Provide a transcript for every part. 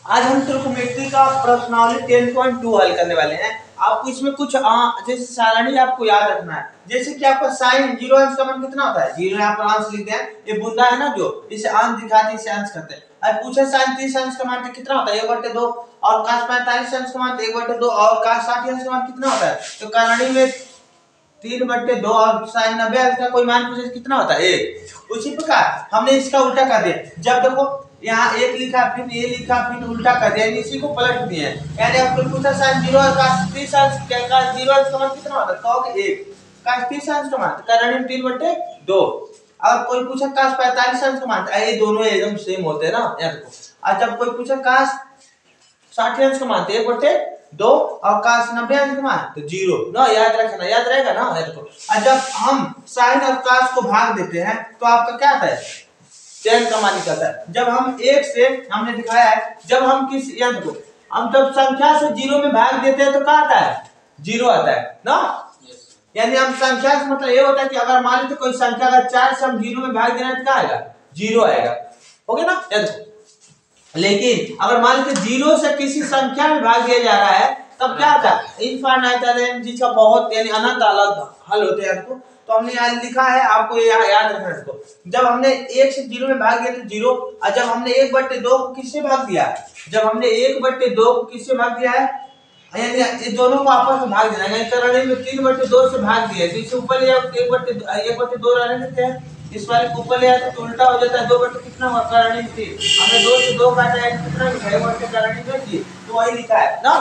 आज हम त्रिकोणमिति का प्रश्नावली 10.2 हल करने वाले हैं। आपको इसमें कुछ जैसे सारणी आपको याद रखना है। जैसे कि आपका साइन 0 अंश का मान कितना होता है, 0 यहाँ पर अंश लिखते हैं, ये बूंदा है ना जो इसे अंश दिखाते हैं, इसे अंश करते हैं। अब पूछे साइन 30 अंश का मान कितना होता है 1/2 और cos 45 अंश का मान 1/2 और cos 60 अंश का मान कितना होता है। तो सारणी में 3/2 और साइन 90 अंश का कोई मान पूछे कितना होता है 1। उसी प्रकार हमने इसका उल्टा कर दिया। जब देखो यहाँ एक लिखा फिर ये लिखा फिर उल्टा कर दिया, इसी को पलट दिए हैं। यानी आपको पूछा साइन 0 और cos 30 अंश का 0 अंश का मान कितना होता है, कहोगे 1। cos 30 अंश का मान कारण 3/2। और कोई पूछा cos 45 अंश का मान, ये दोनों एकदम सेम होते हैं ना, याद रखो। और जब कोई पूछा cos 60 अंश का मान 1/2 और cos 90 अंश का मान तो 0 ना, याद रखना, याद रहेगा ना, याद रखो। और जब हम साइन और cos को भाग देते हैं तो आपका क्या आता है, tan का मान निकलता है। जब हम 1 से हमने दिखाया है, जब हम किस यंत्र को हम जब संख्या से 0 में भाग देते हैं तो क्या आता है, 0 आता है ना। यानी हम संख्या का मतलब ये होता है कि अगर मान लीजिए कोई संख्या अगर 4 से हम 0 में भाग देना है तो क्या आएगा, 0 आएगा, हो गया ना, याद। लेकिन अगर मान लीजिए 0 से किसी संख्या में भाग दिया जा रहा है तब क्या आता है, इनफाइनाइट, जिसका बहुत यानी अनंत अलग हल होते हैं। तो हमने यहाँ लिखा है, आपको ये याद रखना है इसको। जब हमने 1 से 0 में भाग दिया तो 0, और जब हमने 1/2 को किससे भाग दिया है, जब हमने 1/2 को किससे भाग दिया है, यानी ये दोनों को आपस में भाग देना है। करने में 3/2 से भाग दिया है तो इसे ऊपर ले जाओ, 1/2 रहने देते हैं, इस वाले को ऊपर ले आते तो उल्टा हो जाता है, 2/2 कितना हुआ, करणी 3। हमने 2 से 2 काटा है, कितना लिखा है 1 करणी में 3, तो वही लिखा है ना।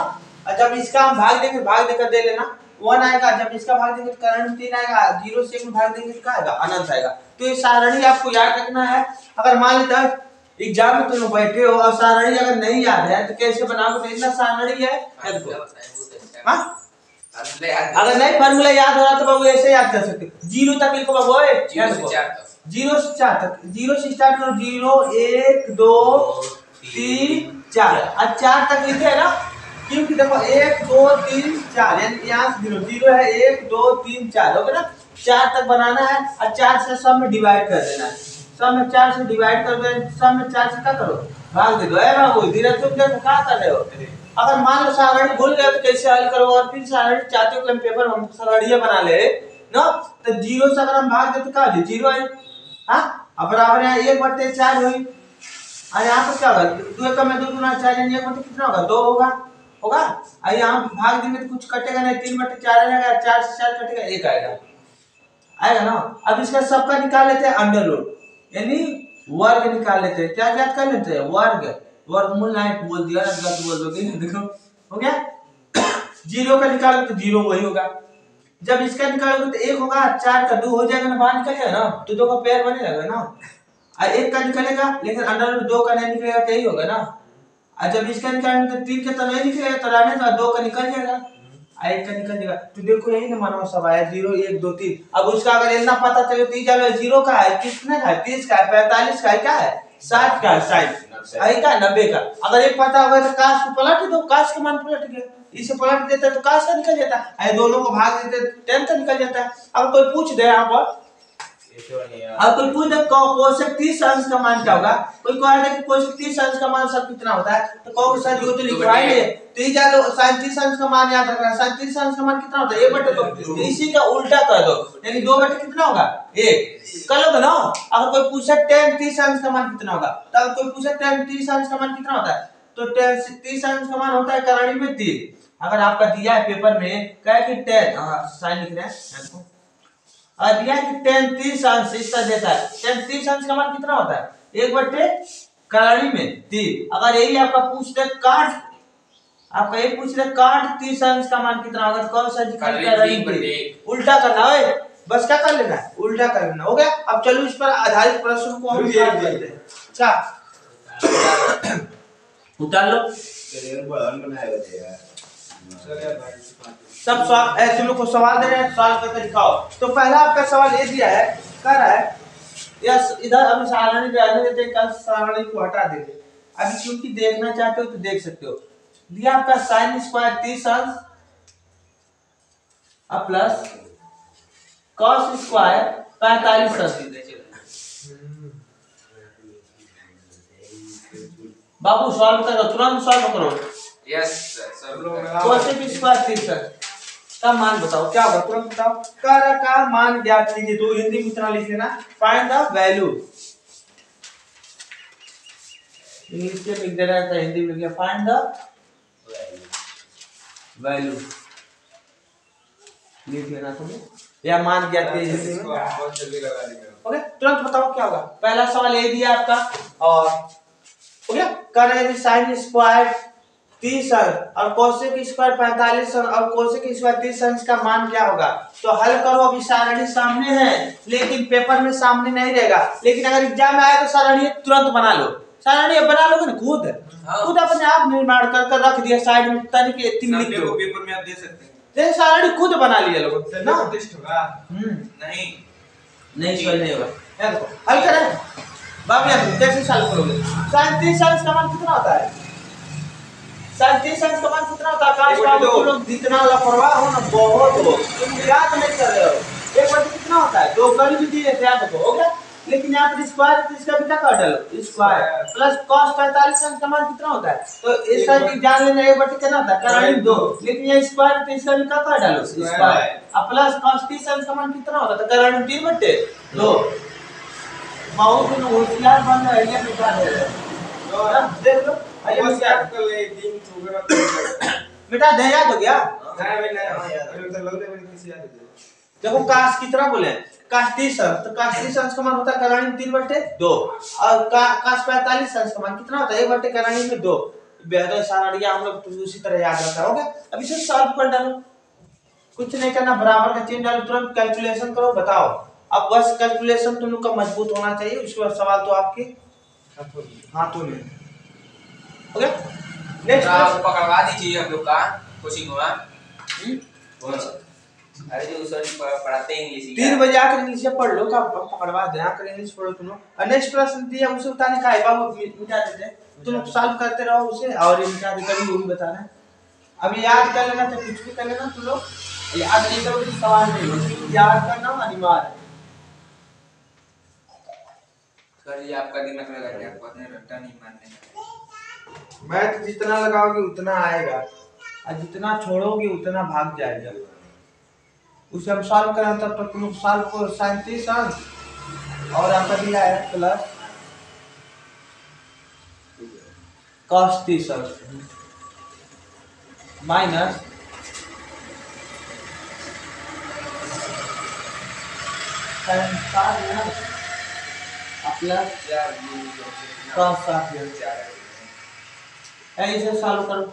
और जब इसका हम भाग देंगे, भाग देकर दे लेना 1 आएगा, जब इसका भाग देंगे तो करणी 3 आएगा, 0 से 1 में भाग देंगे तो क्या आएगा, अनंत आएगा। तो ये सारणी आपको याद रखना है। अगर मान लीजिए एग्जाम में तुम बैठे हो और सारणी अगर नहीं याद है तो कैसे बनाओगे, देखना सारणी है, हाँ अगर नहीं फार्मूला याद हो रहा तो बाबू ऐसे याद कर सकते हो। 0 तक लिखो बाबू, 0 से 4 तक, 0 से स्टार्ट करो, 0 1 2 3 4 और 4 तक लिखे है ना, क्योंकि देखो 1 2 3 4 यानी यहाँ से 0 है, 1 2 3 4 हो गया ना। 4 तक बनाना है और 4 से सब में डिवाइड कर देना है, सब में 4 से डिवाइड कर दो, सब में 4 से क्या करो, भाग दे दो। है बाबू धीरे तुम देखो क्या कर रहे हो। अगर मान लो सारणी भूल गए तो कैसे हल करो, और फिर सारणी चाहते हो कि हम पेपर हम सारणियां बना ले ना, तो 0 से अगर हम भाग दे तो क्या हो, 0 आई, हाँ अब बराबर है 1/4 हुई। और यहाँ पर क्या होगा, 2 का में 2 गुना 4 यानी 1/4 कितना होगा, 2 होगा, होगा। और यहाँ भाग देंगे तो कुछ कटेगा नहीं, 3/4 आएगा, 4 से 4 कटेगा 1 आएगा, आएगा ना। अब इसका सबका निकाल लेते हैं अंडर रूट, यानी वर्ग निकाल लेते हैं। क्या याद कर लेते हैं, वर्ग, वर्गमूल नहीं बोल दिया ना, गलत बोल दोगे, देखो हो गया। 0 का निकालोगे तो 0 वही होगा, जब इसका निकालोगे तो 1 होगा, 4 का 2 हो जाएगा ना, बाहर निकल जाएगा ना, तो 2 का पेयर बनेगा ना। और 1 का निकलेगा लेकिन अंडर रूट 2 का नहीं निकलेगा तो यही होगा ना। और जब इसका निकालेंगे तो 3 का तो नहीं निकलेगा, तो रहने दो, 2 का निकल जाएगा, 1 का निकल जाएगा। तो देखो यही ना मानो सब आया 0 1 2 3। अब उसका अगर इतना पता चले तो 0 का है, कितने का है, 30 का है, 45 का है, क्या है 60 का है, 60 आई का 90 का। अगर ये पता होगा तो काश को पलट दो, काश का मान पलट गया, इसे पलट देता तो काश का निकल जाता है, दोनों को भाग देते 10 का निकल जाता है। अब कोई पूछ दे यहाँ पर, अब कोई पूछ दे कोशेक 30 अंश का मान क्या होगा, कोई कहेगा कि कोशेक 30 अंश का मान सब कितना होता है, तो कहोगे सर ये तो लिखवाएंगे, तो ये जान लो sin 30 अंश का मान याद रखना। sin 30 अंश का मान कितना होता है 1/2, तो इसी का उल्टा कर दो, यानी 2/2 कितना होगा 1 कर लो ना। अगर कोई पूछे tan 30 अंश का मान कितना होगा, तो अगर कोई पूछे tan 30 अंश का मान कितना होता है, तो tan 30 अंश का मान होता है करणी में 3। अगर आपका दिया है पेपर में कहे कि tan साइन लिख रहे हैं और दिया है कि tan 30 अंश इसका देता है, tan 30 अंश का मान कितना होता है 1/2 करणी में 3। अगर यही आपका पूछ दे काट, आपका ये पूछ रहे काट 30 अंश का मान कितना होगा, तो कौन सा करणी में उल्टा करना है, बस क्या कर लेना है, उल्टा कर लेना, हो गया। अब चलो इस पर आधारित प्रश्न को हम सॉल्व करते हैं। क्या उतार लो सब सवाल ऐसे लोग को सवाल दे रहे हैं, सॉल्व करके दिखाओ। तो पहला आपका सवाल ये दिया है, कह रहा है यस इधर हम सारणी रहने देते हैं, कल सारणी को हटा देते। अभी क्योंकि देखना चाहते हो तो देख सकते हो, दिया आपका sin स्क्वायर 30 अंश प्लस cos स्क्वायर 45 अंश। बाबू सॉल्व करो, तुरंत सॉल्व करो। Yes sir. कोसेक स्क्वायर 30 का मान बताओ क्या होगा, तुरंत बताओ। कर का मान ज्ञात कीजिए। तो हिंदी में इतना लिख लेना, फाइंड द वैल्यू। इंग्लिश में लिख देना है, हिंदी में लिख लिया, फाइंड द वैल्यू लिख लेना तुम्हें, या मान ज्ञात कीजिए हिंदी में। ओके, तुरंत बताओ क्या होगा। पहला सवाल ये दिया आपका, और हो गया। कर साइन स्क्वायर 30 और कोसेक स्क्वायर 45 और कोसेक स्क्वायर 30 का मान क्या होगा। तो हल करो। अभी सारणी सामने है, लेकिन पेपर में सामने नहीं रहेगा, लेकिन अगर एग्जाम में आए तो सारणी तुरंत बना लो। सारणी बना लोगे ना खुद, खुद अपने आप निर्माण कर रख दिया साइड में, तनिक लिख दो, पेपर में आप दे सकते हैं। जैसे सारणी खुद बना लिया लोगों ना, टेस्ट होगा। नहीं सही नहीं होगा। यार देखो हल करें बाबू, यार कैसे सॉल्व करोगे। sin 30 का मान कितना होता है, sin 30 का मान कितना होता है। काश तुम लोग जितना लापरवाह हो ना, बहुत हो, तुम याद नहीं कर रहे हो। एक बार कितना होता है, दो कड़ी भी दिए याद रखो, हो गया। लेकिन यहाँ पर स्क्वायर तो इसका भी क्या कर डालो, स्क्वायर प्लस cos 45 का मान कितना होता है। तो इस साइड की जान लेना, एक बार कितना होता है कारण 2, लेकिन ये स्क्वायर तो इसका भी क्या कर डालो स्क्वायर, अब प्लस cos 30 का मान कितना होता है, कारण 3/2। बहुत होशियार बन रहे हैं बेटा, देख लो बेटा, दे याद हो गया। देखो काश कितना बोले, काश 30 तो काश 30 का मान होता है करानी 3/2, और काश 45 का मान कितना होता है 1/2 करानी में 2। बेहतर सारणियां हम लोग उसी तरह याद रखा होगा। अब इसे सॉल्व कर डालो, कुछ नहीं करना, बराबर का चिन्ह डालो, तुरंत कैलकुलेशन करो, बताओ। अब बस कैलकुलेशन तुम लोग का मजबूत होना चाहिए, उसके बाद सवाल तो आपके हाथों में। हो गया, नेक्स्ट आप पकड़वा दीजिए हम लोग का कोचिंग हुआ। अरे जो सर पढ़ाते हैं इंग्लिश, 3 बजे आकर इंग्लिश पढ़ लो, का पकड़वा दे, आकर इंग्लिश पढ़ो तुम लोग। और नेक्स्ट प्रश्न दिया उसे बताने का है बाबू, मिटा देते तुम लोग, सॉल्व करते रहो उसे, और ये मिटा दे कभी वो भी बताना है। अभी याद कर लेना, तो कुछ भी कर लेना तुम लोग, याद नहीं करोगे तो सवाल नहीं होगा, याद करना अनिवार्य है। सर ये आपका दिमाग लगा के आपको अपने रट्टा नहीं मारने का। मैथ जितना लगाओगे उतना आएगा, और जितना छोड़ोगे उतना भाग जाएगा। उसे हम सॉल्व करें तब तक तुम लोग सॉल्व को 37 और आपका दिया है plus cos 30 minus plus cos 60 ऐसे सॉल्व करो।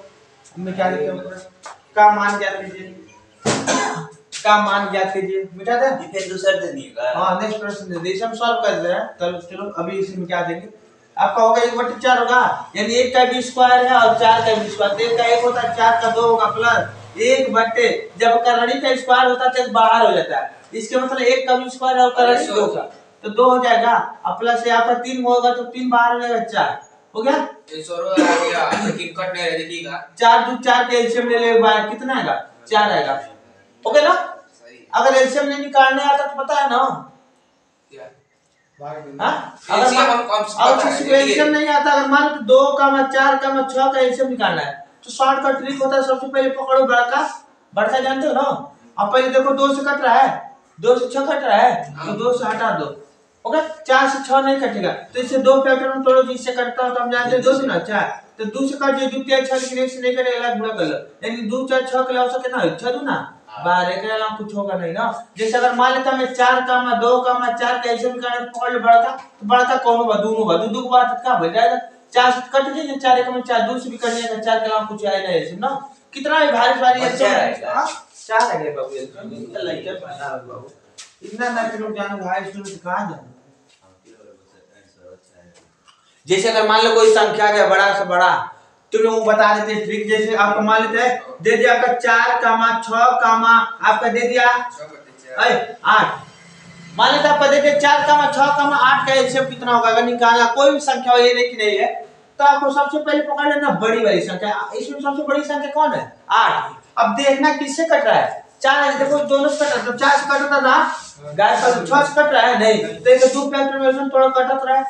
हमने क्या लिखा, का मान ज्ञात कीजिए, का मान ज्ञात कीजिए, मिटा दे, फिर दूसरा दे दिएगा। हां नेक्स्ट प्रश्न दे दे, हम सॉल्व कर रहे हैं। चलो अभी इसी में क्या देंगे, आपका होगा 1/4 होगा, यानी 1 का भी स्क्वायर है और 4 का भी स्क्वायर, 1 का 1 होता है, 4 का 2 होगा, प्लस 1/, जब करणी का स्क्वायर होता है तो बाहर हो जाता है, इसके मतलब 1 का भी स्क्वायर और करणी 2 का तो 2 हो जाएगा, और प्लस यहाँ पर 3 होगा तो 3 बाहर हो जाएगा, 4 हो गया। ये सरो आ गया, लेकिन कट नहीं रहा, देखिएगा 4 2 4 के एलसीएम ले ले, बाहर कितना आएगा, 4 आएगा, हो गया ना। अगर एलसीएम नहीं निकालने आता तो पता है ना क्या, अगर एलसीएम नहीं आता, अगर मान लो 2 का 4 का 6 का एलसीएम निकालना है तो शॉर्टकट ट्रिक होता है, सबसे पहले पकड़ो बड़का जानते हो ना, अब पहले देखो 2 से कट रहा है, 2 से 6 कट रहा है, तो 2 से हटा दो, ओके। 4 से 6 नहीं कटेगा, तो इससे 2 फैक्टर में तोड़ो, जिससे कटता हो तो हम जानते हैं 2 से ना 4, तो 2 से कट जाए, 2 3 6 लेकिन 1 से नहीं कटेगा, गुणा कर लो, यानी 2 4 6 के औसत कितना है 6 दूना 12 के अलावा कुछ होगा नहीं ना। जैसे अगर मान लेता मैं 4 का 2 का 4 का एलसीएम निकालना पकड़ लो बड़ा तो बड़ा कौन होगा, दोनों होगा, दो के बाद क्या हो जाएगा, 4 से कट जाएगा, 4 का 4, 2 से भी कट जाएगा, 4 के अलावा कुछ आएगा एलसीएम ना, कितना है भारी भारी एलसीएम है, 4 है बाबू एलसीएम, इनका लाइक पता है बाबू, इतना ना कि लोग जानो हाई स्कूल में कहां जाए। जैसे अगर मान लो कोई संख्या है बड़ा से बड़ा, तो लोग बता देते हैं ट्रिक, जैसे आपको मान लेते हैं दे दिया आपका 4 कामा 6 कामा आपका दे दिया 8, मान लेते आपका दे दिया 4 कामा 6 कामा 8 का एलसीएम कितना होगा, अगर निकालना कोई भी संख्या हो, ये नहीं कि नहीं है, तो आपको सबसे पहले पकड़ लेना बड़ी वाली संख्या, इसमें सबसे बड़ी संख्या कौन है 8। अब देखना किससे कट रहा है, 4 देखो दोनों से कट रहा है, तो 4 से कट रहा था गाय का, 6 से कट रहा है नहीं, तो एक 2 फैक्टर में थोड़ा कटत रहा है,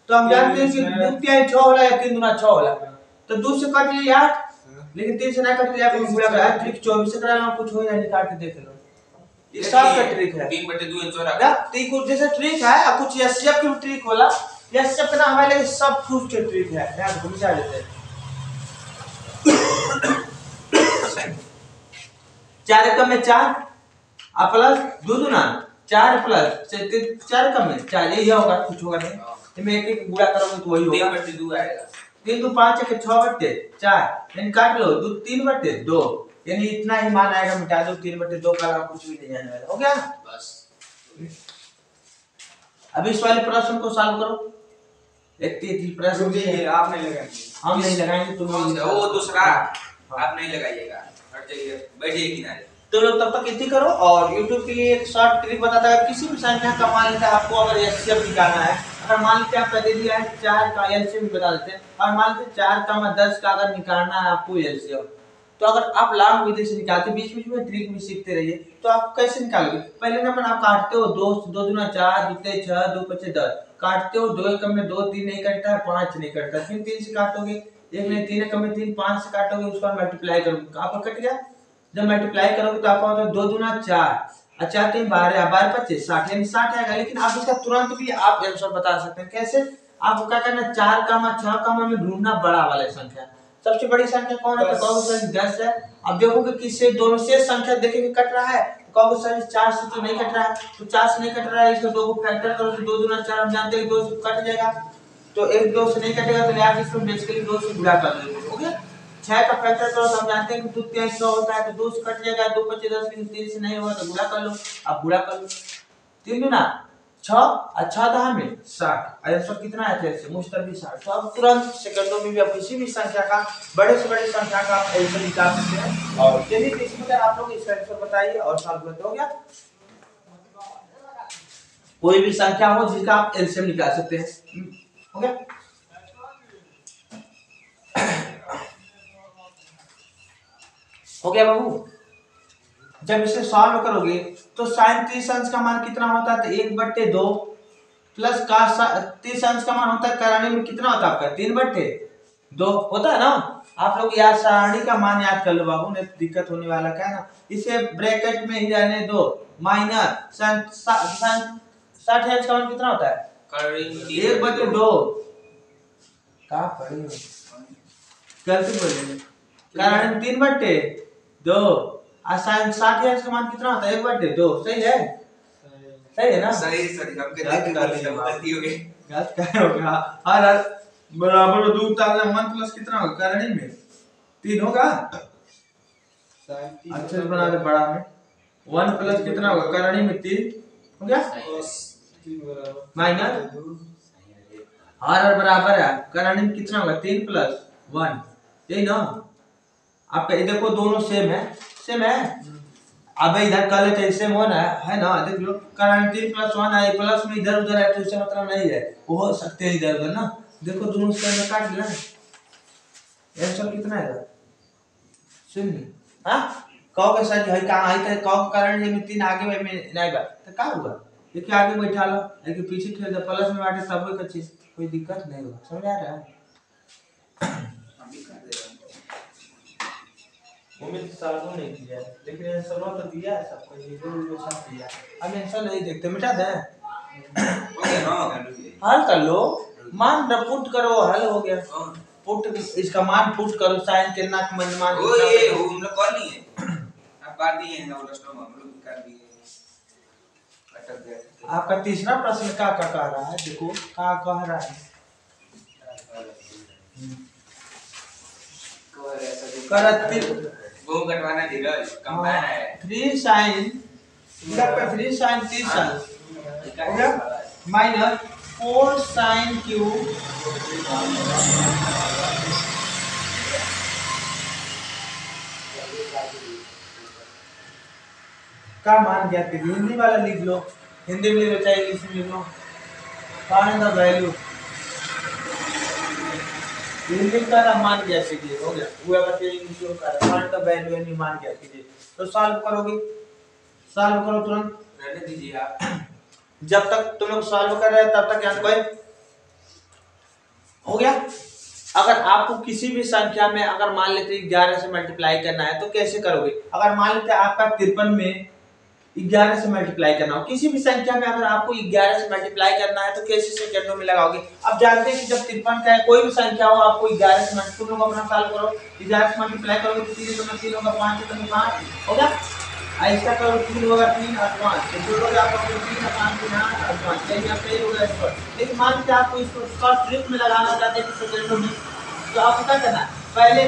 तो हम जानते हैं कि 2 तिहाई 6 होला या 3 दूना 6 होला। तो 2 से काट लिए 8, लेकिन 3 से ना काट लिए, आप गुणा कर ट्रिक 24 से कराना, कुछ हो या नहीं काट के देख लो। ये सब का ट्रिक है। 3/2 चौरा ना तो कुछ जैसे ट्रिक है और कुछ एसएफ की ट्रिक होला। एसएफ ना हमारे लिए सब प्रूफ के ट्रिक है, यार घुसा देते हैं। 4 एकम में 4 और प्लस 2 दूना 4 प्लस 4 एकम में 4, यही होगा, कुछ होगा नहीं। इसमें एक एक गुणा करोगे तो वही होगा। 3/2 आएगा। 3 2 5 के 6/4, यानी काट लो 2 3/2, यानी इतना ही मान आएगा, मिटा दो 3/2 का, कुछ भी नहीं आने वाला। हो गया बस। अब इस वाले प्रश्न को सॉल्व करो। एक प्रश्न ये आप नहीं लगाएंगे, हम नहीं लगाएंगे, तुम वो दूसरा आप नहीं लगाइएगा, हट जाइए, बैठिए किनारे। तो लोग तब तक इतनी करो। और YouTube के लिए एक शॉर्ट ट्रिक बताता है, किसी भी संख्या का मान लेते हैं आपको अगर एचसीएफ निकालना है। अगर मान लीजिए आपका दे दिया है 4 का एलसीएम बता देते हैं, और मान लीजिए 4 का 10 का अगर निकालना है आपको एलसीएम, तो अगर आप लाभ विधि से निकालते, बीच बीच में ट्रिक भी सीखते रहिए, तो आप कैसे निकालोगे। पहले नंबर आप काटते हो 2 2 दूना 4, 2 3 6, 2 5 10, काटते हो 2 एकम में 2, 3 नहीं कटता है, 5 नहीं कटता, फिर 3 से काटोगे, 1 में 3 एकम में 3, 5 से काटोगे, उसका मल्टीप्लाई करोगे, आपका कट गया। जब मल्टीप्लाई करोगे तो आपका होता है 2 दूना 4, 4 3 12, 12 25 60, यानी 60 आएगा। लेकिन आप इसका तुरंत भी आप आंसर बता सकते हैं। कैसे? आपको क्या करना है, 4 कामा 6 कामा में ढूंढना बड़ा वाला संख्या। सबसे बड़ी संख्या कौन है? तो कहोगे सर 10 है। अब देखोगे किससे दोनों से संख्या देखेंगे कट रहा है, तो कहोगे सर 4 से तो नहीं कट रहा है, तो 4 से नहीं कट रहा है, इसको 2 को फैक्टर करो तो 2 दूना 4, हम जानते हैं 2 से कट जाएगा, तो 1 2 से नहीं कटेगा, तो लिहाजा इसको बेसिकली 2 से गुणा कर देंगे। हो गया। 6 का फैक्टर करो तो हम जानते हैं कि 2 3 6 होता है, तो 2 से कट जाएगा, 2 5 10, लेकिन 3 से नहीं होगा तो गुणा कर लो। अब गुणा कर लो, 3 दूना 6 और 6 दहा में 60, आंसर कितना है? थे मुश्तबी 60। तो अब तुरंत सेकंडों में भी आप किसी भी संख्या का, बड़े से बड़ी संख्या का आप आंसर निकाल सकते हैं। और चलिए इसमें आप लोग इसका आंसर बताइए और सॉल्व करते हो गया। कोई भी संख्या हो जिसका आप एलसीएम निकाल सकते हैं। हो गया। हो गया बाबू। जब इसे सॉल्व करोगे तो sin 30 अंश का मान कितना होता है? तो 1/2 प्लस cos 30 अंश का मान होता है करणी में कितना होता है आपका? 3/2 होता है ना। आप लोग याद सारणी का मान याद कर लो बाबू, नहीं दिक्कत होने वाला क्या है ना। इसे ब्रैकेट में ही रहने दो, माइनस 60 अंश का मान कितना होता है? 1/2 का पढ़ी गलती बोल कारण 3/2 आसान। 60 अंश का मान कितना होता है? 1/2। सही है, सही है ना? सही सही, हम के गलती हो गई। गलत क्या होगा? हर बराबर 2 ताला 1 प्लस कितना होगा करणी में? 3 होगा। अच्छे से बना दे बड़ा में। 1 प्लस कितना होगा करणी में? 3 हो गया। माइनस हर बराबर है करणी में कितना होगा? 3 प्लस 1, यही ना। आपका ये देखो दोनों सेम है, सेम है। अब इधर कर लेते हैं, सेम होना है ना। देख लो कारण 3 प्लस 1 है, प्लस में इधर उधर है तो इससे मतलब नहीं है, वो हो सकते हैं इधर उधर ना। देखो दोनों सेम में काट लेना, आंसर कितना है? 0। हां कहोगे सर जी कहां आई थे? कहो कारण ये में 3 आगे में नहीं बा तो का होगा? देखिए आगे बैठा लो, लेकिन पीछे खेल दो, प्लस में बाटे सब कोई चीज, कोई दिक्कत नहीं होगा। समझ आ रहा है? उम्मीद सालों नहीं किया, लेकिन आंसर तो दिया है सबको, ये जो सब दिया। अब आंसर नहीं देखते, मिटा दें। ओके ना, हल कर लो, मान पुट करो, हल हो गया। पुट इसका मान पुट करो, साइन कितना का मान ओ ये हम लोग कौन नहीं है, आप काट दिए हैं ना, प्रश्न हम लोग कर दिए, अटक गया। आपका तीसरा प्रश्न क्या कह रहा है? देखो क्या कह रहा है, करत वो कटवाना धीरज कंबाइन है 3 sin, इसका 3 sin 30 हो गया माइनस 4 sin क्यूब का मान ज्ञात कीजिए। हिंदी वाला लिख लो, हिंदी में लिख लो चाहे इंग्लिश में लिख लो। फाइंड द वैल्यू, हिंदी का मान ज्ञात कीजिए। हो गया। वो अगर इंग्लिश में कर फाइंड द वैल्यू यानी मान ज्ञात कीजिए। तो सॉल्व करोगे, सॉल्व करो तुरंत, रहने दीजिए आप। जब तक तुम लोग सॉल्व कर रहे हैं तब तक यहाँ कोई हो गया। अगर आपको किसी भी संख्या में अगर मान लेते 11 से मल्टीप्लाई करना है तो कैसे करोगे? अगर मान लेते आपका 53 में 11 से मल्टीप्लाई करना हो, किसी भी संख्या में अगर आपको 11 से मल्टीप्लाई करना है तो कैसे सेकंडों में लगाओगे? अब जानते हैं कि जब 53 का है कोई भी संख्या हो आपको 11 से मल्टीप्लाई, तुम लोग अपना सॉल्व करो, 11 से मल्टीप्लाई करोगे तो 3 होगा 5 होगा, ऐसा करो 3 होगा 3 और 5 तो जोड़ोगे आप 3 और 5 3 8 और 5 यही आपका ये होगा इसको। लेकिन मान लीजिए आपको इसको शॉर्ट ट्रिक में लगाना चाहते हैं कि सेकंडों में, तो आपको क्या करना है? पहले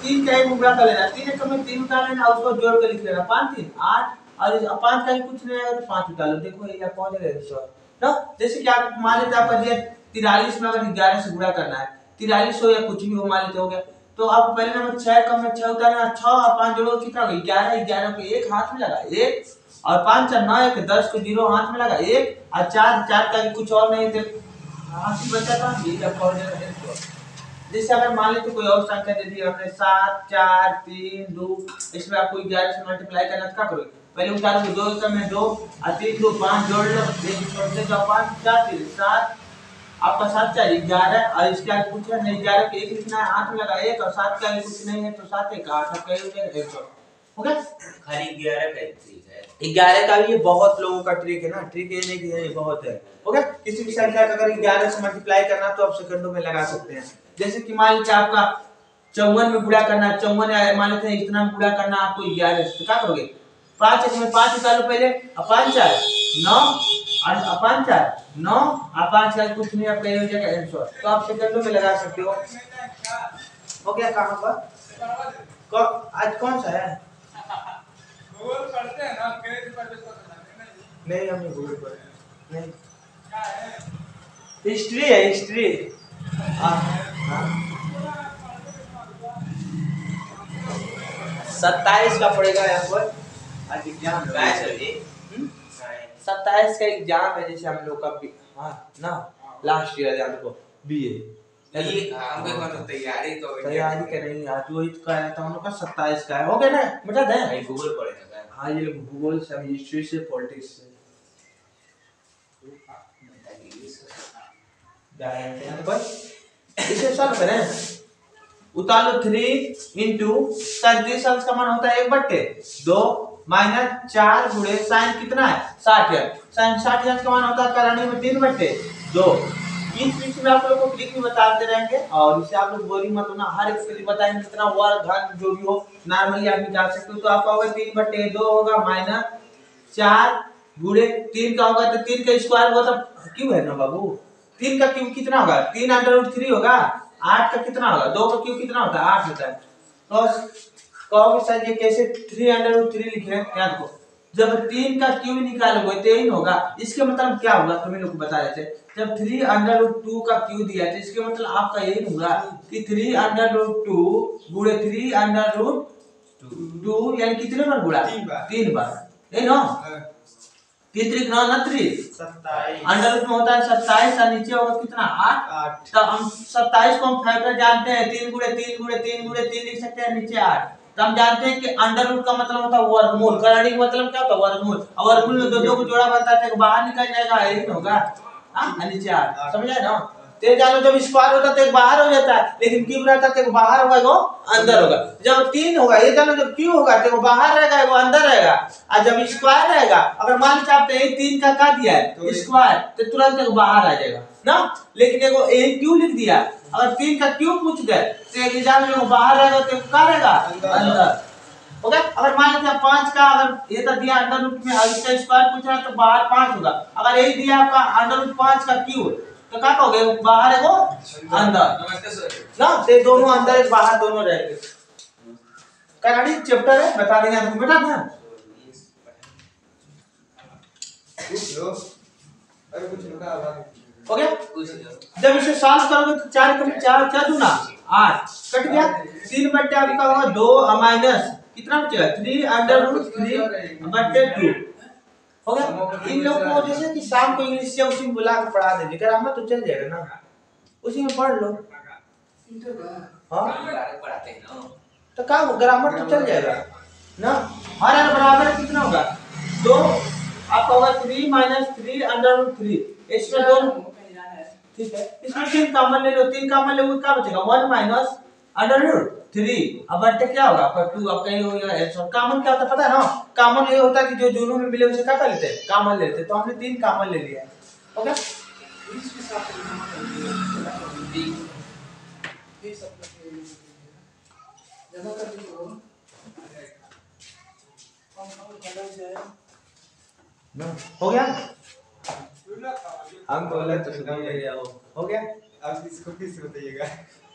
3 का एक गुणा कर लेना, 3 एक में 3 उतार लेना, उसको जोड़ के लिख लेना 5 3 8 और 5 का ही कुछ नहीं आएगा तो 5 उतार लो, देखो ये पहुंच जाएगा इसको ना। जैसे कि आप मान लेते आपका दिया 43 में अगर 11 से गुणा करना है, 43 हो या कुछ भी हो मान लेते हो गया, तो आप पहले नंबर 6 का में 6 उतारना, 6 और 5 जोड़ो कितना होगा 11, 11 को एक हाथ में लगा 1 और 5 4 9 1 10 को 0 हाथ में लगा 1 और 4 4 का कुछ और नहीं थे हाथ ही बचा था ये जब पहुंच जाएगा इसको। जैसे अगर मान लेते कोई और संख्या दे दी हमने 7 4 3 2, इसमें आपको 11 से मल्टीप्लाई करना तो क्या करोगे? पहले उतारोगे 2 का में 2 और 3 2 5 जोड़ लो, एक छोड़ से 5 4 3 7 आपका 7 4 11 और इसके आगे कुछ नहीं, 11 के एक लिखना है हाथ में लगा 1 और 7 का कुछ नहीं है तो 7 1 8 आपका हो गया 100 हो गया। खाली 11 का ट्रिक है, 11 का भी ये बहुत लोगों का ट्रिक है ना, ट्रिक ये नहीं कि ये बहुत है। हो गया। किसी भी संख्या का अगर 11 से मल्टीप्लाई करना तो आप सेकंडों में लगा सकते हैं। जैसे कि मान लीजिए आपका 54 में गुणा करना है, 54 मान लेते हैं इतना में गुणा करना आपको 11 से, तो क्या करोगे? 5 1 में 5 उतार लो पहले, और 5 4 9 और 5 4 9 और 5 का कुछ नहीं आपका ये हो जाएगा 100, तो आप सेकंडों में लगा सकते हो। हो गया। कहां पर आज कौन सा है? गूगल पढ़ते हैं ना, पेज पर इसको नहीं हमने गूगल पर नहीं, क्या है? हिस्ट्री है, हिस्ट्री। हाँ 27 का पड़ेगा यहाँ पर आज एग्जाम क्या है सर जी? 27 का एग्जाम है, जैसे हम लोग का हाँ ना लास्ट ईयर हम लोग बीए ये हमके कौन तैयारी का नहीं, आज वही तो कह रहा था हम लोग का 27 का है। हो गया ना, बता दें गूगल पढ़ेगा। हाँ ये भूगोल से, हिस्ट्री से, पॉलिटिक्स से इसे सॉल्व करें। उतार लो 3 इंटू 37 का मान होता है 1/2 माइनस 4 गुणे साइन कितना है 60 साइन 60 का मान होता है करणी में 3/2। इस बीच में आप लोग को ट्रिक भी बताते रहेंगे और इससे आप लोग बोरिंग मत होना, हर एक के लिए बताएंगे कितना वर्ग घन जो भी हो नॉर्मली आप निकाल सकते हो। तो आपका होगा 3/2 होगा माइनस 4 गुणे 3 का होगा तो 3 का स्क्वायर होगा तो क्यों है ना बाबू, 3 का क्यूब कितना होगा 3√3 होगा, 8 का कितना होगा 2 का क्यूब कितना होता है 8 होता है। तो कहोगे सर ये कैसे 3√3 लिख रहे हैं, क्या देखो जब 3 का क्यूब निकालोगे तो यही होगा, इसके मतलब क्या होगा तुम्हें लोग बता रहे थे जब 3√2 का क्यूब दिया तो इसके मतलब आपका यही होगा कि 3√2 गुणे 3√2 यानी कितने बार गुणा 3 बार यही ना, 3 3 9 ना 3 27 अंडर रूट में होता है 27 और नीचे होगा कितना 8। तो हम 27 को हम फैक्टर जानते हैं 3 गुणे 3 गुणे 3 गुणे 3 लिख सकते हैं नीचे 8। तो हम जानते हैं कि अंडर रूट का मतलब होता है वर्गमूल, करणी का मतलब क्या होता है वर्गमूल, और वर्गमूल में दो को जोड़ा बनता है तो बाहर निकल जाएगा यही होगा हां नीचे 8 समझ आए ना। ते जानो जब स्क्वायर होता है तो एक बाहर हो जाता है, लेकिन क्यूब रहता है तो एक बाहर होगा वो अंदर होगा। जब 3 होगा ये जानो जब क्यूब होगा तो वो बाहर रहेगा वो अंदर रहेगा, और जब स्क्वायर रहेगा अगर मान लीजिए आपने 3 का क्या दिया है स्क्वायर तो तुरंत एक बाहर आ जाएगा ना। लेकिन एगो एक क्यूब लिख दिया, अगर 3 का क्यूब पूछ गए तो एक एग्जाम में वो बाहर रहेगा तो क्या रहेगा अंदर। ओके अगर मान लीजिए 5 का अगर ये तो दिया अंडर रूट में इसका स्क्वायर पूछ रहा है तो बाहर 5 होगा, अगर यही दिया आपका अंडर रूट 5 का क्यूब तो क्या कहोगे बाहर है वो अंदर। नमस्ते सर ना ये दोनों अंदर एक बाहर दोनों रहेंगे। कहानी चैप्टर है बता देंगे आपको बेटा ना अरे कुछ रुका हो गया। जब इसे सॉल्व करोगे तो 4 कम 4 4 दूना 8 कट गया, 3 बटे आपका होगा 2 माइनस कितना बचेगा 3√3/2 हो गया। इन लोग को जैसे कि शाम को इंग्लिश से उसी में बुला के पढ़ा देंगे, ग्रामर तो चल जाएगा ना उसी में पढ़ लो। हां पढ़ाते हैं ना तो क्या ग्रामर तो चल जाएगा ना। हर हर बराबर कितना होगा 2 आपका होगा 3 - 3 √3 इसमें दोनों ठीक है, इसमें 3 कॉमन ले लो, 3 कॉमन ले, क्या बचेगा 1 माइनस अंडर रूट 3 अब बटे क्या होगा आपका 2। अब कहीं हो गया आंसर। कॉमन क्या होता है पता है ना, कॉमन ये होता है कि जो दोनों में मिले उसे क्या कर लेते हैं, कॉमन ले लेते हैं। तो हमने 3 कॉमन ले लिया है। ओके, हो गया, हम बोला तो हो गया। अब इसको फिर से बताइएगा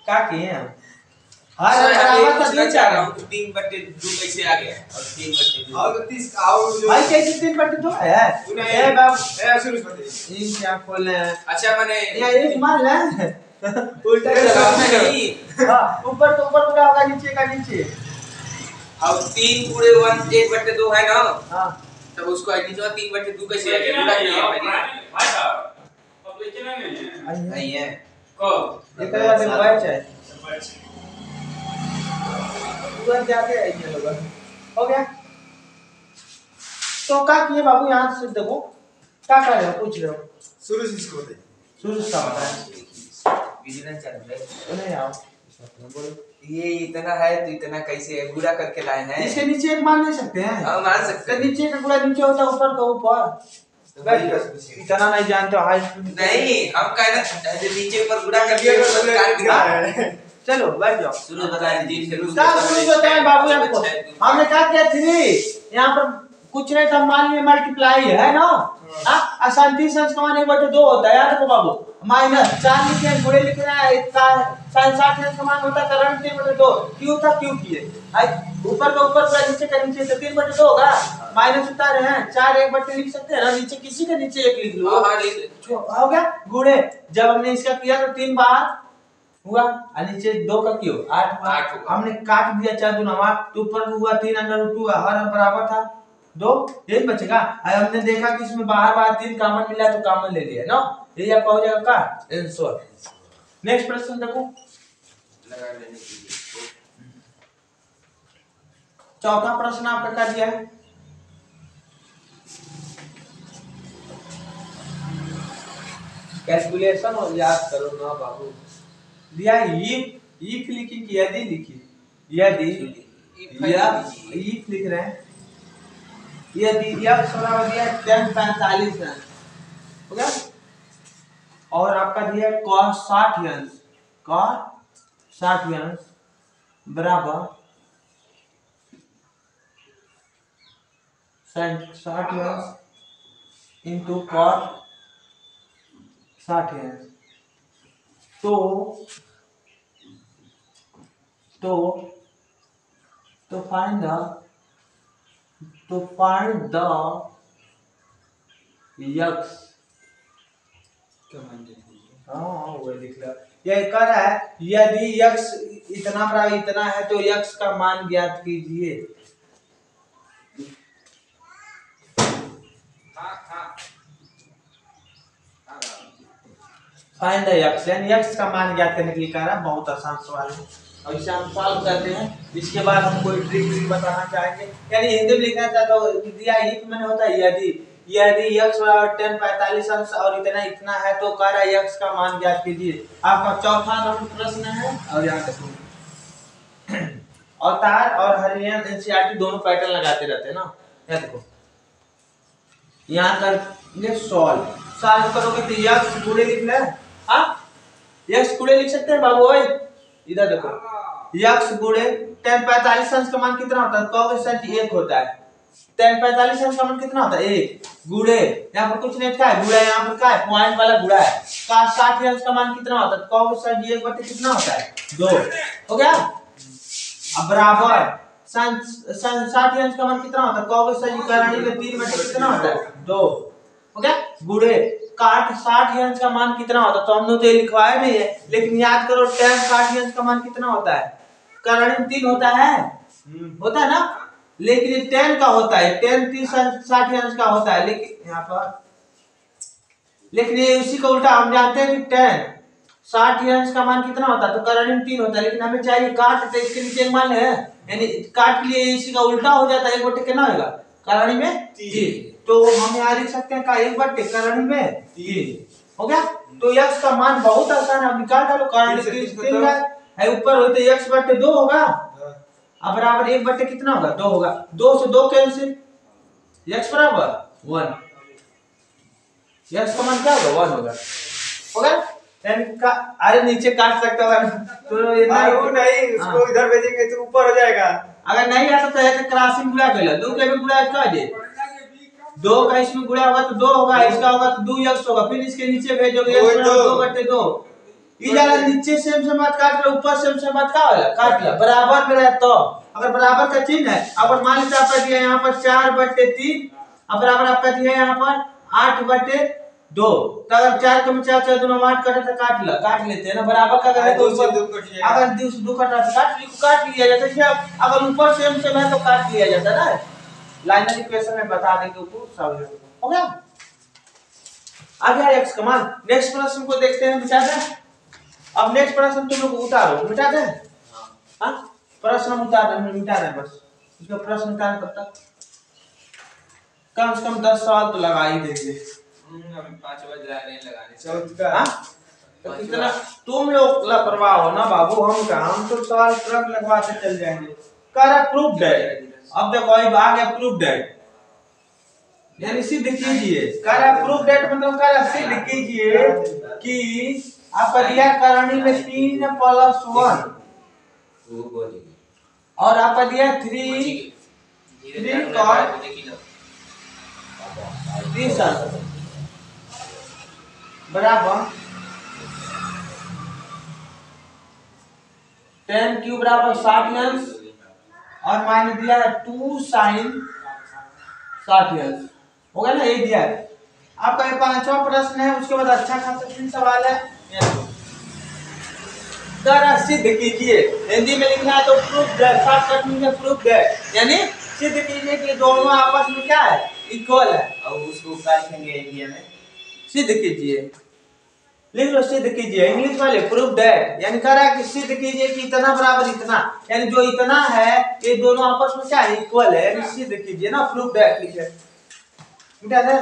क्या किए हैं हम? सर, बराबर ये का पूछना तीन चाह चाह रहा हूँ कि 3/2 कैसे आ गया और 3/2 और 30 और जो भाई कैसे 3/2 है? ए बाबू शुरू से बताइए। इन क्या खोल रहे हैं? अच्छा मैंने या एक मान ले उल्टा जवाब जवाब में नहीं। नहीं हां, ऊपर का ऊपर पूरा होगा, नीचे का नीचे। अब 3 पूरे 1/2 है ना, हां, तब उसको नीचे 3/2 कैसे आ गया? पूरा किया भाई साहब अब लेकिन नहीं है कब एक बार बैठ जाए पूरा जाके आइए लोग। हो गया, तो क्या किए बाबू, यहां से देखो क्या कर रहे हो, पूछ रहे हो शुरू से इसको बताइए। शुरू से बताएं। विजिलेंस चल रहा है। नहीं आओ, ये इतना है तो इतना कैसे है? गुड़ा करके लाए हैं। इसके नीचे एक मान नहीं सकते हैं? हाँ, मान सकते इसके हैं। नीचे का पूरा नीचे होता है, ऊपर का ऊपर। बैठ जाओ, इतना नहीं जानते हो हाई स्कूल नहीं, हम कहना जो नीचे ऊपर गुड़ा करके ये ऊपर तो काट क्या दिया। है? चलो बैठ जाओ। शुरू बता दीजिए। क्या शुरू बताएं बाबू आपको? हमने क्या किया 3 यहाँ पर कुछ नहीं था, मान लिए मल्टीप्लाई है ना। हाँ, आसान 30 अंश का मान 1/2 होता है, याद रखो बाबू। माइनस 4 लिखे हैं, गुणे लिख रहे हैं, sin 60 अंश का मान होता है करण 3/2। क्यों था, क्यों किए? ऊपर का ऊपर पूरा नीचे का नीचे, तो 3/2 होगा। माइनस उतारे हैं, 4 1/2 लिख सकते हैं ना, नीचे किसी के नीचे 1 लिख लो। हो गया गुणे। जब हमने इसका किया तो 3 बार हुआ और नीचे 2 का क्यों 8 8 हमने काट दिया 4 दूना 8, तो ऊपर हुआ 3/2 हर बराबर था 2, यही बचेगा। और हमने देखा कि इसमें बाहर बाहर 3 कॉमन मिला तो कॉमन ले लिया ना, यही आपका हो जाएगा का आंसर। नेक्स्ट प्रश्न देखो, लगा लेने के लिए। चौथा प्रश्न आपका क्या दिया है? कैलकुलेशन और याद करो ना बाबू। दिया if लिखी कि यदि लिखी, यदि if लिख रहे हैं, यदि x बराबर दिया 1045 है, हो गया। और आपका दिया cos 60 अंश, cos 60 अंश बराबर 60 अंश इंटू cos 60 अंश। तो find the x। हाँ वो लिख लो, ये कह रहा है यदि x इतना बराबर इतना है तो x का मान ज्ञात कीजिए। फाइंड द x, यानी x का मान ज्ञात करने के लिए कह रहा है। बहुत आसान सवाल है और इसे हम सॉल्व करते हैं। इसके बाद हम कोई ट्रिक बताना चाहेंगे, यानी हिंदी में लिखना चाहता हूँ दिया if मैंने होता है यदि x बराबर 1045 अंश और इतना है तो कह रहा है x का मान ज्ञात कीजिए। आपका चौथा नंबर प्रश्न है और यहाँ देखो अवतार और हरियाणा एनसीईआरटी दोनों पैटर्न लगाते रहते हैं ना। यहाँ देखो, यहाँ कर सॉल्व करोगे तो x गुणे लिख ले। हाँ, x गुणे लिख सकते हैं बाबू। इधर देखो, x गुणे 1045 अंश का मान कितना होता है? कहोगे सर 1 होता है। 1045 अंश का मान कितना होता है? 1 गुणे, यहाँ पर कुछ नहीं है, गुणा यहाँ पर क्या है, पॉइंट वाला गुणा है। का 60 अंश का मान कितना होता है? कहोगे सर 1/2 कितना होता है? 2। हो गया। अब बराबर 60 अंश का मान कितना होता है? कहोगे सर जी करणी में 3/2 कितना होता है? 2। हो गया। गुणे काट 60 अंश का मान कितना होता है? तो हमने तो ये लिखवाया नहीं है, लेकिन याद करो tan 60 अंश का मान कितना होता है? करणी में 3 होता है, होता है ना, लेकिन ये tan का होता है, tan 60 अंश का होता है, लेकिन यहाँ पर लेकिन ये उसी का उल्टा हम जानते हैं कि tan 60 अंश का मान कितना होता है? तो करणी में 3 होता है, लेकिन हमें चाहिए काट, तो इसके नीचे एक मान है, यानी काट के लिए इसी का उल्टा हो जाता है, 1/2 कितना होगा? करणी में 3। तो हम यहाँ लिख सकते हैं का 1/2 करणी में 3। हो गया। तो x का मान बहुत आसान है, निकाल डालो। कारण 3 है ऊपर हो तो x बटे 2 होगा, अब बराबर 1 बटे कितना होगा 2 होगा, 2 से 2 कैंसिल, x बराबर 1, x का मान क्या होगा 1 होगा। का अरे नीचे काट सकता है तो ये नहीं उसको इधर भेजेंगे तो ऊपर हो जाएगा। अगर नहीं आता तो है क्रॉसिंग गुणा कर लो, 2 के भी गुणा का दे, 2 का इसमें गुणा होगा तो 2 होगा, इसका होगा तो 2x होगा, फिर इसके नीचे भेजोगे x बराबर 2 बटे 2। ये वाला नीचे सेम से मत काट लो, ऊपर सेम से मत काट लो, बराबर में रहे तो अगर बराबर का चिन्ह है, अगर मान लीजिए आपका दिया यहाँ पर 4 बटे 3 अब बराबर आपका दिया यहाँ पर 8 बटे 2, तो अगर 4 के में 4 दोनों 8 कटे तो काट लेते हैं ना, बराबर का अगर 2 से 2 कट जाएगा, अगर 2 से 2 कटा तो काट लिया जाता है, अगर ऊपर सेम से है तो काट लिया जाता है ना। लाइनर इक्वेशन में बता देंगे ऊपर सब हो गया। आ गया x का मान। नेक्स्ट प्रश्न को देखते हैं, मिटा दें। अब नेक्स्ट प्रश्न तुम लोग उतारो, मिटा दें। हां प्रश्न हम उतार रहे हैं, मिटा रहे हैं बस, इसका प्रश्न उतार तब तक कम से कम 10 सवाल तो लगा ही देंगे। हम 5 बजे जा रहे हैं लगाने। चौथा हां तो कितना तुम लोग लापरवाह हो ना बाबू, हम तो सवाल ट्रक लगवाते चल जाएंगे। करा प्रूफ है, अब देखो अब आ गया प्रूफ डेट, यानी सिद्ध कीजिए। करा प्रूफ डेट मतलब करा सिद्ध कीजिए कि आपका दिया करणी में 3 + 1 और आपका दिया 3 cos 30 बराबर 10 क्यूब बराबर 60 अंश और माइनस दिया है 2 sin 60 अंश, हो गया ना, ये दिया है। आपका ये 5वां प्रश्न है, उसके बाद अच्छा खासा 3 सवाल है। करा सिद्ध कीजिए, हिंदी में लिखना है तो प्रूफ दैट, शॉर्टकट में प्रूफ दैट, यानी सिद्ध कीजिए कि दोनों आपस में क्या है इक्वल है, और उसको क्या लिखेंगे इंडिया में सिद्ध कीजिए, लिख लो सिद्ध कीजिए इंग्लिश वाले प्रूफ दैट, यानी कह रहा है कि सिद्ध कीजिए कि इतना बराबर इतना, यानी जो इतना है ये दोनों आपस में क्या इक्वल है, यानी सिद्ध कीजिए ना, प्रूफ दैट लिखे। मिटा दे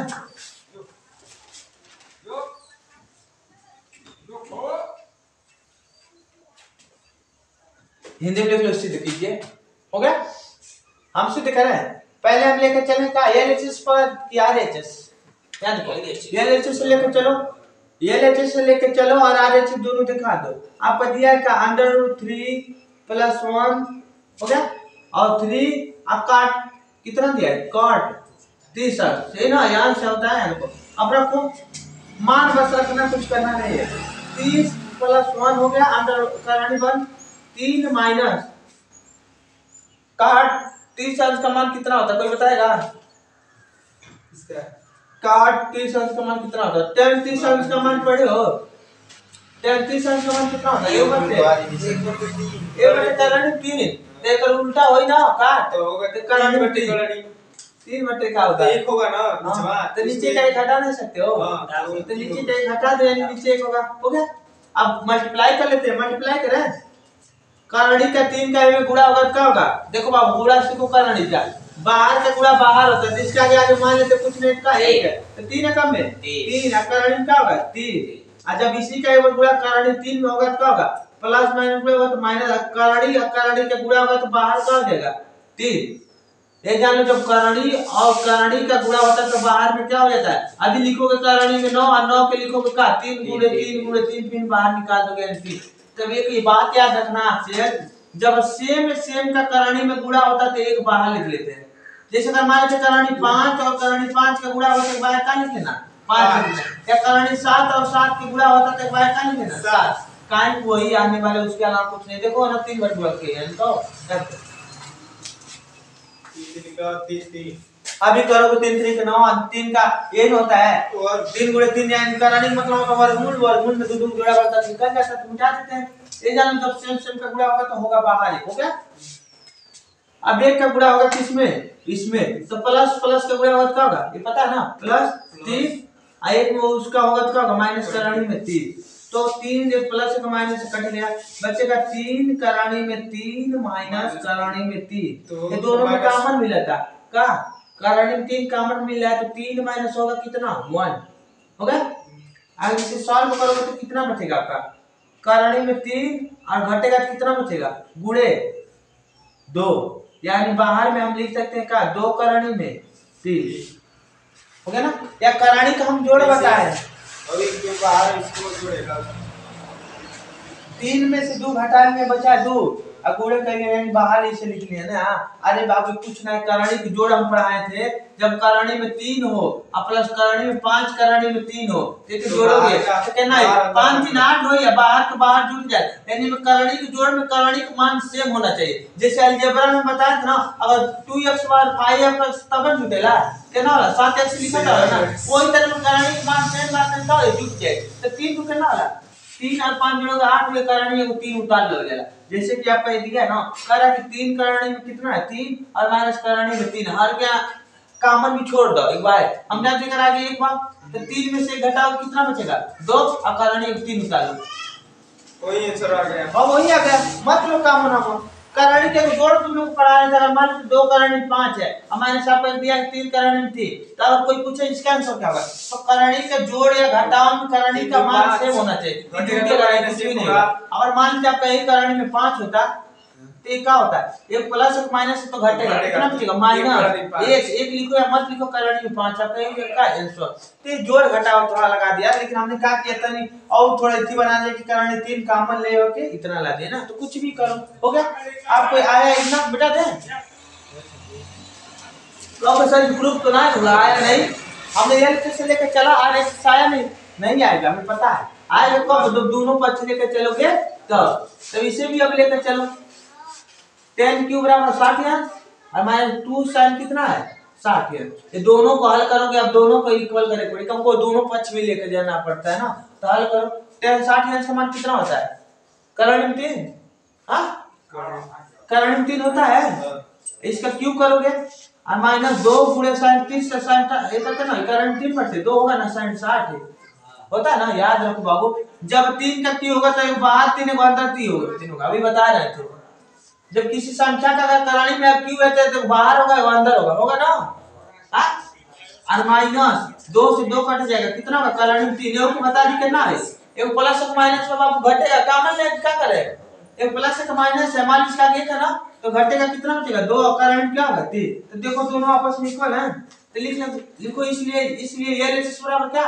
हिंदी में लिख लो सिद्ध कीजिए, हो गया। हम सिद्ध करें, पहले हम लेकर चलें का एलएचएस पर कि आरएचएस, याद रखो एलएचएस से लेकर चलो, एलएचएस से लेकर चलो और आरएचएस दोनों दिखा दो। आपका दिया है का √3 + 1 हो गया, और 3 आप काट कितना दिया है काट 30 से ना, यहाँ से होता है हमको। अब रखो मान बस रखना, कुछ करना नहीं है। 30 + 1 हो गया, अंडर करणी 1 3 माइनस काट 30 अंश का मान कितना होता है, कोई बताएगा? इसका काट 30 अंश का मान कितना होता है? 10 30 अंश का मान पढ़े हो, 10 30 अंश का मान कितना होता है? ये बटे करणी 3, देखो उल्टा होई ना, काट तो होगा तो करणी 3 3 बटे का होता है 1 होगा ना, हाँ, तो नीचे का 1 हटा नहीं सकते हो, तो नीचे का 1 हटा दो, यानी नीचे 1 होगा, हो गया। अब मल्टीप्लाई कर लेते हैं, मल्टीप्लाई करें, करणी का 3 का में गुणा होगा क्या होगा, देखो बाबू गुणा सीखो करणी का, बाहर का गुणा बाहर होता है, जिसका आगे मान लेते कुछ नहीं का 1 है तो 3 है कम में 3, करणी का होगा 3, और जब इसी का एक गुणा करणी 3 में होगा तो क्या होगा प्लस माइनस में होगा तो माइनस, करणी का गुणा होगा तो बाहर का हो जाएगा 3। ये जान लो जब करणी और करणी का गुणा होता है तो बाहर में क्या हो जाता है, यदि लिखोगे करणी में 9 और 9 के लिखोगे का 3 × 3 × 3 फिर बाहर निकाल दोगे 3। तब एक ये बात याद रखना आपसे, जब सेम का करणी में गुणा होता है तो 1 बाहर लिख लेते हैं। जैसे अगर मान लीजिए करणी 5 और करणी 5 का गुणा होता है बाहर का लिख लेना 5, या करणी 7 और 7 के गुणा होता है तो बाहर का लिख लेना 7, काहे वही आने वाले, उसके अलावा कुछ नहीं। देखो ना 3 बार गुणा किए हैं तो अभी करोगे 3 3 के 9, 3 का ये होता है और 3 × 3 यानी करणी मतलब वर्गमूल में 2 जोड़ा करता है, निकल जाता है, मिटा देते हैं। ये जान जब सेम का गुणा होगा तो होगा बाहर 1, हो गया। अब 1 का गुणा होगा किसमें, इसमें, तो प्लस का गुणा होगा क्या होगा ये पता है ना, +3, और 1 में उसका होगा तो क्या होगा माइनस करणी में 3, तो 3 प्लस का माइनस से कट गया, बचेगा 3 करणी में 3 माइनस करणी में 3, तो ये दोनों में कॉमन मिला था का, करणी में 3 कॉमन मिल रहा है तो 3 माइनस होगा कितना 1, हो गया। अगर इसे सॉल्व करोगे तो कितना बचेगा आपका, करणी में 3 और घटेगा कितना बचेगा, गुणे 2, यानी बाहर में हम लिख सकते हैं क्या, 2 करणी में 3 हो गया ना। या करणी का हम जोड़ बताए, और एक के बाहर इसको जोड़ेगा, 3 में से 2 घटाने में बचा 2 और गुणे करेंगे, यानी बाहर इसे लिख लिया ना। अरे बाबू कुछ नहीं, करणी की जोड़ हम पढ़ाए थे, जब करणी में 3 हो और प्लस करणी में 5, करणी में 3 हो तो जोड़ोगे तो कहना है 5 3 8 हो, या बाहर के बाहर जुड़ जाए, यानी में करणी के जोड़ में करणी का मान सेम होना चाहिए। जैसे अलजेब्रा में बताया था ना, अगर 2x बार 5x तब जुटेला केना होला, 7x लिखा था ना, वही तरह में करणी के मान सेम बात था जुट जाए तो 3 को केना होला, 3 और 5 जोड़ोगे 8 में करणी को 3 उतार लो जाला। जैसे कि आपका ये दिया है ना, करा कि 3 करणी में कितना है 3 और माइनस करणी में 3, हर क्या कॉमन भी छोड़ दो एक बार, हम जाते हैं आगे एक बार तो 3 में से घटाओ कितना बचेगा 2 और करणी में 3 उतार लो, वही आंसर आ गया। अब वही आ गया, मतलब कॉमन हो करणी के जोड़ तुम लोग पढ़ाया था, अगर मान लो 2 करणी में 5 है और मैंने आपको दिया 3 करणी में 3, तो अगर कोई पूछे इसका आंसर क्या होगा, तो करणी का जोड़ या घटाव में करणी का मान सेम होना चाहिए, कुछ भी नहीं होगा। अगर मान लीजिए आपका एक करणी में 5 होता तो ये क्या होता है, एक प्लस एक माइनस तो घटेगा, कितना बचेगा माइनस 1 लिखो या मत लिखो, करणी में 5 आपका ये का आंसर। तो ये जोड़ घटाव थोड़ा लगा दिया, लेकिन हमने क्या किया था नहीं और थोड़ा इतनी बना दिया कि करणी 3 कॉमन ले होके इतना ला दिया ना, तो कुछ भी करो हो गया। आपको आया इतना बेटा दे तो सर प्रूफ तो ना हुआ, आया नहीं, हमने ये से लेकर चला आ रहे आया नहीं आएगा, हमें पता है आएगा कब, दोनों पक्ष लेकर चलोगे तो इसे भी अब लेकर चलो, 10 क्यूब बराबर 60 है और माइनस 2 sin कितना है 60 है, ये दोनों को हल करोगे, अब दोनों को इक्वल करे पड़ेगा, हमको दोनों पक्ष भी लेकर जाना पड़ता है ना, तो हल करो 10 60 का समान कितना होता है, करणी में 3, हां करणी में 3 होता है, इसका क्यूब करोगे और माइनस 2 गुणे sin 30 से sin ये करते ना, करणी में 3 बटे 2 होगा ना sin 60 होता है ना, याद रखो बाबू, जब 3 का क्यूब होगा तो एक बाहर 3 एक अंदर 3 होगा, अभी बता रहे थे। जब किसी संख्या का अगर करणी में क्यूब है तो बाहर होगा या अंदर होगा ना, हां और माइनस 2 से 2 कट जाएगा, कितना होगा करणी में 3, ये बता दी कितना है, एक प्लस एक माइनस में बाबू घटेगा, कॉमन ले क्या करेगा, एक प्लस एक माइनस है, मान इसका एक है ना तो घटेगा कितना बचेगा 2 और करणी में क्या होगा 3, तो देखो दोनों आपस में इक्वल है तो लिखो, इसलिए ये रेसिस बराबर क्या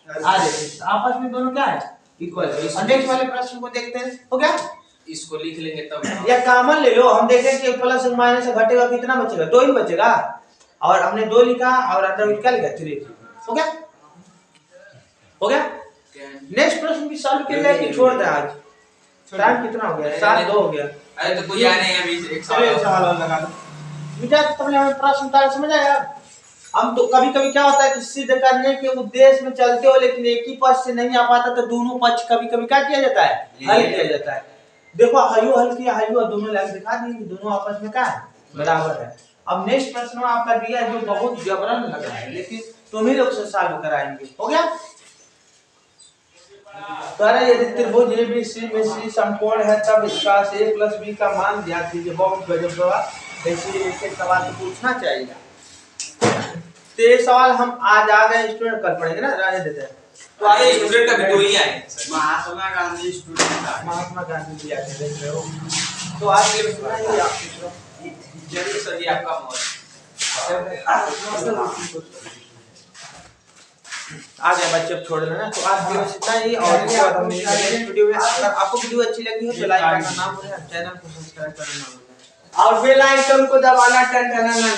आ रेसिस, आपस में दोनों क्या है इक्वल है। नेक्स्ट वाले प्रश्न को देखते हैं, हो गया, इसको लिख लेंगे तब, या कॉमन ले लो, हम देखें कि प्लस और माइनस से घटेगा कितना बचेगा 2 ही बचेगा, और हमने 2 लिखा और अंदर क्या लिखा 3, हो गया। नेक्स्ट प्रश्न भी सॉल्व कर ले कि छोड़ दे, आज टाइम कितना हो गया 7:02 हो गया, अरे तो कोई आ नहीं अभी एक सवाल और लगा दो बेटा, तुमने हमें प्रश्न तार समझ आया। हम तो कभी-कभी क्या होता है कि सिद्ध करने के उद्देश्य में चलते हो लेकिन एक ही पक्ष से नहीं आ पाता तो दोनों पक्ष कभी-कभी क्या किया जाता है, हल किया जाता है। देखो हयो हल किया, हयो दोनों लाइन दिखा दी, दोनों आपस में क्या है बराबर है। अब नेक्स्ट प्रश्न आपका दिया जो बहुत जबरन लग रहा है लेकिन तुम ही लोग से सॉल्व कराएंगे, हो गया। द्वारा यदि त्रिभुज एबीसी में सी समकोण है तब इसका a + b का मान ज्ञात कीजिए। बहुत गजब सवाल, ऐसे एक सवाल तो पूछना चाहिए। तो ये सवाल हम आज आ गए, स्टूडेंट कल पढ़ेंगे ना, रहने देते हैं। तो आगे स्टूडेंट का भी 2 ही आए, महात्मा गांधी स्टूडेंट था, महात्मा गांधी जी आते देख रहे हो। तो आज ये सुना ही आप जरूर सर, ये आपका मोहर आ गए बच्चे, अब छोड़ देना। तो आज वीडियो इतना ही, और इसके बाद हम नेक्स्ट वीडियो में, अगर आपको वीडियो अच्छी लगी हो तो लाइक करना ना भूलें, चैनल को सब्सक्राइब करना ना भूलें और बेल आइकन को दबाना टन टन।